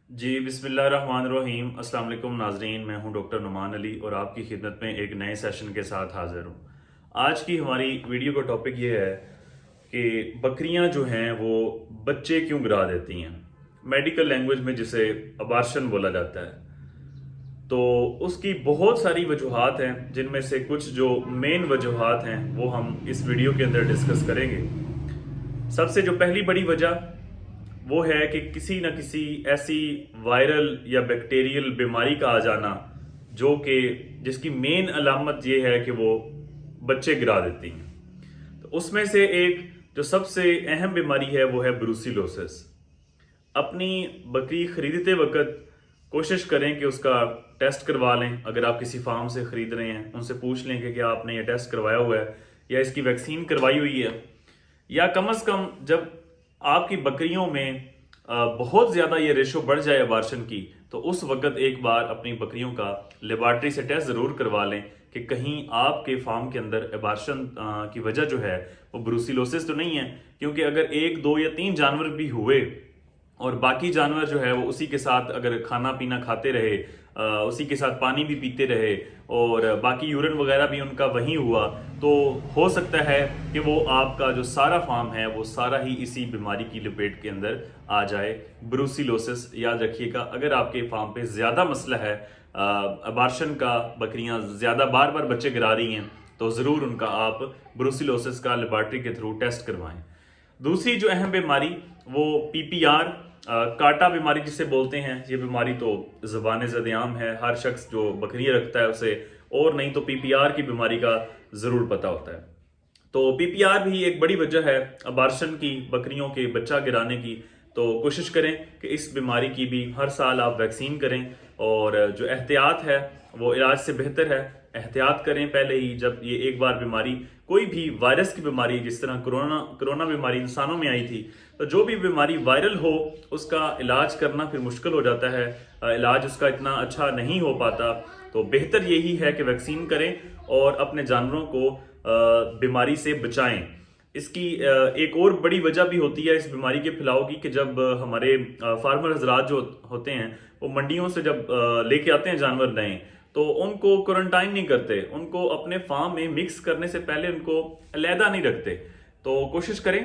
जी बिस्मिल्लाहिर्रहमानिर्रहीम। अस्सलाम वालेकुम नाजरीन, मैं हूं डॉक्टर नुमान अली और आपकी खिदमत में एक नए सेशन के साथ हाजिर हूं। आज की हमारी वीडियो का टॉपिक ये है कि बकरियां जो हैं वो बच्चे क्यों गिरा देती हैं। मेडिकल लैंग्वेज में जिसे अबार्शन बोला जाता है। तो उसकी बहुत सारी वजूहात हैं, जिनमें से कुछ जो मेन वजूहात हैं वो हम इस वीडियो के अंदर डिस्कस करेंगे। सबसे जो पहली बड़ी वजह वो है कि किसी न किसी ऐसी वायरल या बैक्टीरियल बीमारी का आ जाना जो कि जिसकी मेन अलामत ये है कि वो बच्चे गिरा देती हैं। तो उसमें से एक जो सबसे अहम बीमारी है वो है ब्रूसिलोसिस। अपनी बकरी खरीदते वक्त कोशिश करें कि उसका टेस्ट करवा लें। अगर आप किसी फार्म से खरीद रहे हैं उनसे पूछ लें कि क्या आपने ये टेस्ट करवाया हुआ है या इसकी वैक्सीन करवाई हुई है, या कम से कम जब आपकी बकरियों में बहुत ज़्यादा ये रेशो बढ़ जाए अबार्शन की, तो उस वक्त एक बार अपनी बकरियों का लेबॉर्ट्री से टेस्ट ज़रूर करवा लें कि कहीं आपके फार्म के अंदर अबार्शन की वजह जो है वो ब्रूसिलोसिस तो नहीं है। क्योंकि अगर एक दो या तीन जानवर भी हुए और बाकी जानवर जो है वो उसी के साथ अगर खाना पीना खाते रहे, उसी के साथ पानी भी पीते रहे और बाकी यूरिन वगैरह भी उनका वहीं हुआ, तो हो सकता है कि वो आपका जो सारा फार्म है वो सारा ही इसी बीमारी की लपेट के अंदर आ जाए। ब्रूसिलोसिस याद रखिएगा, अगर आपके फार्म पे ज़्यादा मसला है, अबार्शन का, बकरियां ज़्यादा बार बार बच्चे गिरा रही हैं, तो ज़रूर उनका आप ब्रूसिलोसिस का लेबॉर्ट्री के थ्रू टेस्ट करवाएं। दूसरी जो अहम बीमारी वो पीपीआर, काटा बीमारी जिसे बोलते हैं। ये बीमारी तो ज़बान ज़देआम है, हर शख्स जो बकरियां रखता है उसे और नहीं तो पीपीआर की बीमारी का ज़रूर पता होता है। तो पीपीआर भी एक बड़ी वजह है अबार्शन की, बकरियों के बच्चा गिराने की। तो कोशिश करें कि इस बीमारी की भी हर साल आप वैक्सीन करें और जो एहतियात है वो इलाज से बेहतर है। एहतियात करें पहले ही, जब ये एक बार बीमारी, कोई भी वायरस की बीमारी, जिस तरह कोरोना बीमारी इंसानों में आई थी, तो जो भी बीमारी वायरल हो उसका इलाज करना फिर मुश्किल हो जाता है, इलाज उसका इतना अच्छा नहीं हो पाता। तो बेहतर यही है कि वैक्सीन करें और अपने जानवरों को बीमारी से बचाएं। इसकी एक और बड़ी वजह भी होती है इस बीमारी के फैलाव की, कि जब हमारे फार्मर हजरात जो होते हैं वो मंडियों से जब लेके आते हैं जानवर नए, तो उनको क्वारंटाइन नहीं करते, उनको अपने फार्म में मिक्स करने से पहले उनको अलहदा नहीं रखते। तो कोशिश करें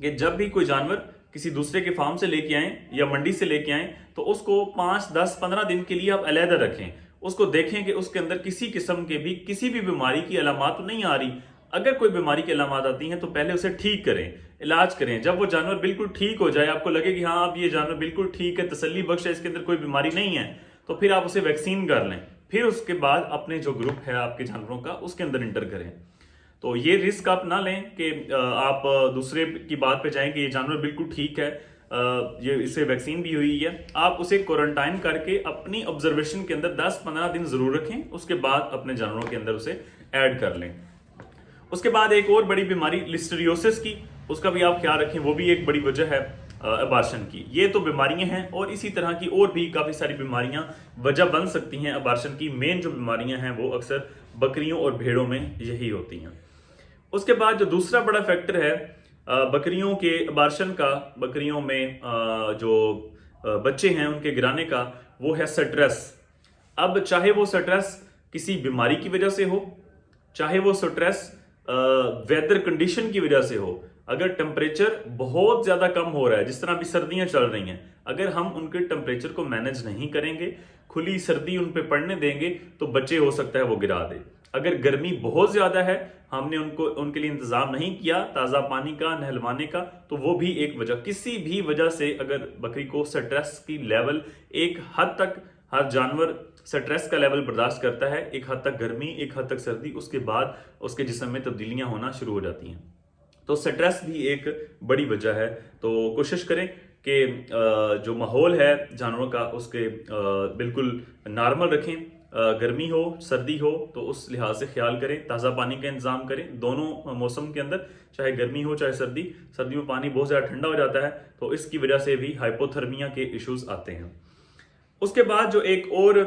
कि जब भी कोई जानवर किसी दूसरे के फार्म से लेके आए या मंडी से लेके आए, तो उसको 5, 10, 15 दिन के लिए आप अलहदा रखें। उसको देखें कि उसके अंदर किसी किस्म के भी किसी भी बीमारी की अलामत तो नहीं आ रही। अगर कोई बीमारी की अलामत आती हैं तो पहले उसे ठीक करें, इलाज करें। जब वो जानवर बिल्कुल ठीक हो जाए, आपको लगे कि हाँ अब ये जानवर बिल्कुल ठीक है, तसल्ली बख्श है, इसके अंदर कोई बीमारी नहीं है, तो फिर आप उसे वैक्सीन कर लें। फिर उसके बाद अपने जो ग्रुप है आपके जानवरों का उसके अंदर इंटर करें। तो ये रिस्क आप ना लें कि आप दूसरे की बात पे जाएं कि ये जानवर बिल्कुल ठीक है, ये इसे वैक्सीन भी हुई है। आप उसे क्वारंटाइन करके अपनी ऑब्जर्वेशन के अंदर 10-15 दिन जरूर रखें, उसके बाद अपने जानवरों के अंदर उसे ऐड कर लें। उसके बाद एक और बड़ी बीमारी लिस्टरियोसिस की, उसका भी आप ख्याल रखें, वो भी एक बड़ी वजह है अबार्शन की। ये तो बीमारियां हैं और इसी तरह की और भी काफ़ी सारी बीमारियां वजह बन सकती हैं अबार्शन की। मेन जो बीमारियां हैं वो अक्सर बकरियों और भेड़ों में यही होती हैं। उसके बाद जो दूसरा बड़ा फैक्टर है बकरियों के अबार्शन का, बकरियों में जो बच्चे हैं उनके गिराने का, वो है स्ट्रेस। अब चाहे वो स्ट्रेस किसी बीमारी की वजह से हो, चाहे वो स्ट्रेस वेदर कंडीशन की वजह से हो। अगर टेम्परेचर बहुत ज्यादा कम हो रहा है, जिस तरह अभी सर्दियां चल रही हैं, अगर हम उनके टेम्परेचर को मैनेज नहीं करेंगे, खुली सर्दी उन पे पड़ने देंगे, तो बच्चे हो सकता है वो गिरा दे। अगर गर्मी बहुत ज्यादा है, हमने उनके लिए इंतजाम नहीं किया ताज़ा पानी का, नहलवाने का, तो वो भी एक वजह। किसी भी वजह से अगर बकरी को स्ट्रेस की लेवल एक हद तक, हर जानवर स्ट्रेस का लेवल बर्दाश्त करता है, एक हद तक गर्मी, एक हद तक सर्दी, उसके बाद उसके जिस्म में तब्दीलियां होना शुरू हो जाती हैं। तो स्ट्रेस भी एक बड़ी वजह है। तो कोशिश करें कि जो माहौल है जानवरों का उसके बिल्कुल नॉर्मल रखें। गर्मी हो, सर्दी हो, तो उस लिहाज से ख्याल करें, ताज़ा पानी का इंतजाम करें दोनों मौसम के अंदर, चाहे गर्मी हो चाहे सर्दी। सर्दी में पानी बहुत ज़्यादा ठंडा हो जाता है, तो इसकी वजह से भी हाइपोथर्मिया के इश्यूज आते हैं। उसके बाद जो एक और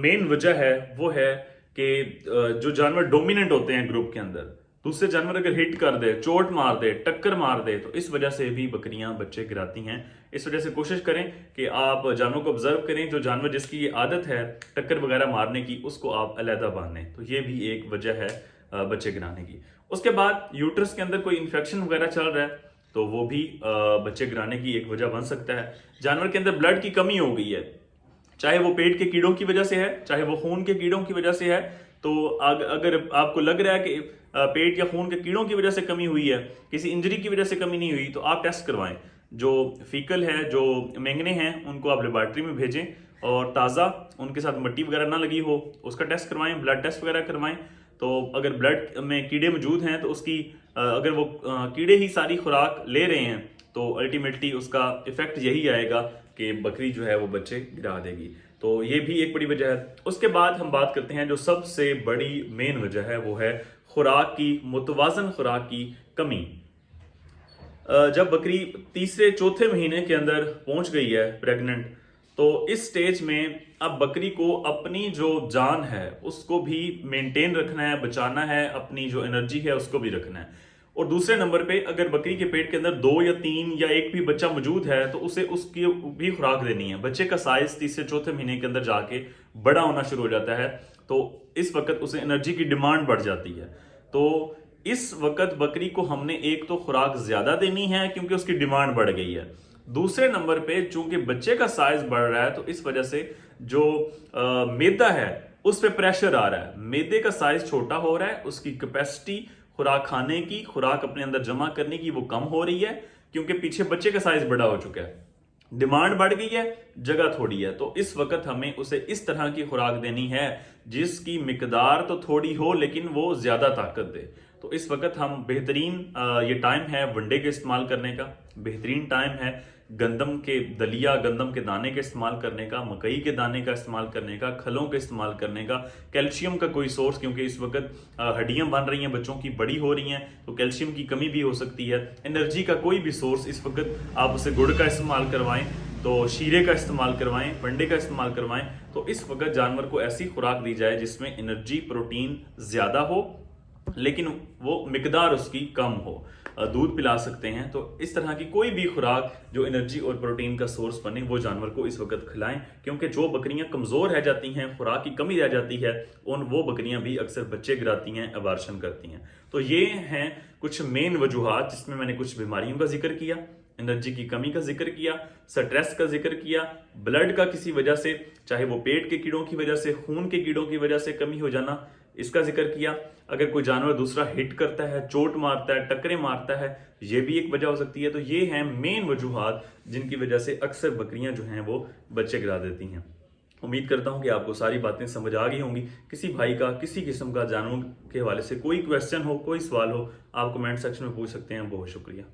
मेन वजह है वो है कि जो जानवर डोमिनेंट होते हैं ग्रुप के अंदर, दूसरे जानवर अगर हिट कर दे, चोट मार दे, टक्कर मार दे, तो इस वजह से भी बकरियां बच्चे गिराती हैं। इस वजह से कोशिश करें कि आप जानवरों को ऑब्जर्व करें, जो जानवर जिसकी ये आदत है टक्कर वगैरह मारने की, उसको आप अलहदा बांधें। तो ये भी एक वजह है बच्चे गिराने की। उसके बाद यूट्रस के अंदर कोई इन्फेक्शन वगैरह चल रहा है तो वो भी बच्चे गिराने की एक वजह बन सकता है। जानवर के अंदर ब्लड की कमी हो गई है, चाहे वो पेट के कीड़ों की वजह से है, चाहे वो खून के कीड़ों की वजह से है। तो अगर आपको लग रहा है कि पेट या खून के कीड़ों की वजह से कमी हुई है, किसी इंजरी की वजह से कमी नहीं हुई, तो आप टेस्ट करवाएं। जो फीकल है, जो मेंगने हैं, उनको आप लेबॉर्ट्री में भेजें और ताज़ा उनके साथ मिट्टी वगैरह ना लगी हो उसका टेस्ट करवाएं, ब्लड टेस्ट वगैरह करवाएं। तो अगर ब्लड में कीड़े मौजूद हैं तो उसकी अगर वो कीड़े ही सारी खुराक ले रहे हैं तो अल्टीमेटली उसका इफेक्ट यही आएगा कि बकरी जो है वो बच्चे गिरा देगी। तो ये भी एक बड़ी वजह है। उसके बाद हम बात करते हैं जो सबसे बड़ी मेन वजह है, वो है खुराक की, मुतवाजन खुराक की कमी। जब बकरी तीसरे चौथे महीने के अंदर पहुंच गई है प्रेग्नेंट, तो इस स्टेज में अब बकरी को अपनी जो जान है उसको भी मेंटेन रखना है, बचाना है, अपनी जो एनर्जी है उसको भी रखना है। और दूसरे नंबर पे अगर बकरी के पेट के अंदर 2 या 3 या एक भी बच्चा मौजूद है तो उसे उसकी भी खुराक देनी है। बच्चे का साइज तीसरे चौथे महीने के अंदर जाके बड़ा होना शुरू हो जाता है, तो इस वक्त उसे एनर्जी की डिमांड बढ़ जाती है। तो इस वक्त बकरी को हमने एक तो खुराक ज्यादा देनी है क्योंकि उसकी डिमांड बढ़ गई है। दूसरे नंबर पे चूंकि बच्चे का साइज बढ़ रहा है तो इस वजह से जो मैदा है उस पर प्रेशर आ रहा है। मैदे का साइज छोटा हो रहा है, उसकी कैपेसिटी खुराक खाने की, खुराक अपने अंदर जमा करने की वो कम हो रही है क्योंकि पीछे बच्चे का साइज बड़ा हो चुका है, डिमांड बढ़ गई है, जगह थोड़ी है। तो इस वक्त हमें उसे इस तरह की खुराक देनी है जिसकी मिकदार तो थोड़ी हो लेकिन वो ज्यादा ताकत दे। तो इस वक्त हम बेहतरीन ये टाइम है वनडे के इस्तेमाल करने का, बेहतरीन टाइम है गंदम के दलिया, गंदम के दाने के इस्तेमाल करने का, मकई के दाने का इस्तेमाल करने का, खलों के इस्तेमाल करने का, कैल्शियम का कोई सोर्स, क्योंकि इस वक्त हड्डियां बन रही हैं, बच्चों की बड़ी हो रही हैं, तो कैल्शियम की कमी भी हो सकती है। एनर्जी का कोई भी सोर्स इस वक्त आप उसे गुड़ का इस्तेमाल करवाएं, तो शीरे का इस्तेमाल करवाएं, वनडे का इस्तेमाल करवाएं। तो इस वक्त जानवर को ऐसी खुराक दी जाए जिसमें एनर्जी, प्रोटीन ज्यादा हो लेकिन वो मिकदार उसकी कम हो। दूध पिला सकते हैं। तो इस तरह की कोई भी खुराक जो एनर्जी और प्रोटीन का सोर्स बने वो जानवर को इस वक्त खिलाएं, क्योंकि जो बकरियां कमजोर रह जाती हैं, खुराक की कमी रह जाती है, वो बकरियां भी अक्सर बच्चे गिराती हैं, अबार्शन करती हैं। तो ये हैं कुछ मेन वजूहात जिसमें मैंने कुछ बीमारियों का जिक्र किया, एनर्जी की कमी का जिक्र किया, स्ट्रेस का जिक्र किया, ब्लड का किसी वजह से, चाहे वो पेट के कीड़ों की वजह से, खून के कीड़ों की वजह से कमी हो जाना, इसका जिक्र किया। अगर कोई जानवर दूसरा हिट करता है, चोट मारता है, टक्करें मारता है, ये भी एक वजह हो सकती है। तो ये हैं मेन वजूहात जिनकी वजह से अक्सर बकरियां जो हैं वो बच्चे गिरा देती हैं। उम्मीद करता हूं कि आपको सारी बातें समझ आ गई होंगी। किसी भाई का किसी किस्म का जानवर के हवाले से कोई क्वेश्चन हो, कोई सवाल हो, आप कमेंट सेक्शन में पूछ सकते हैं। बहुत शुक्रिया।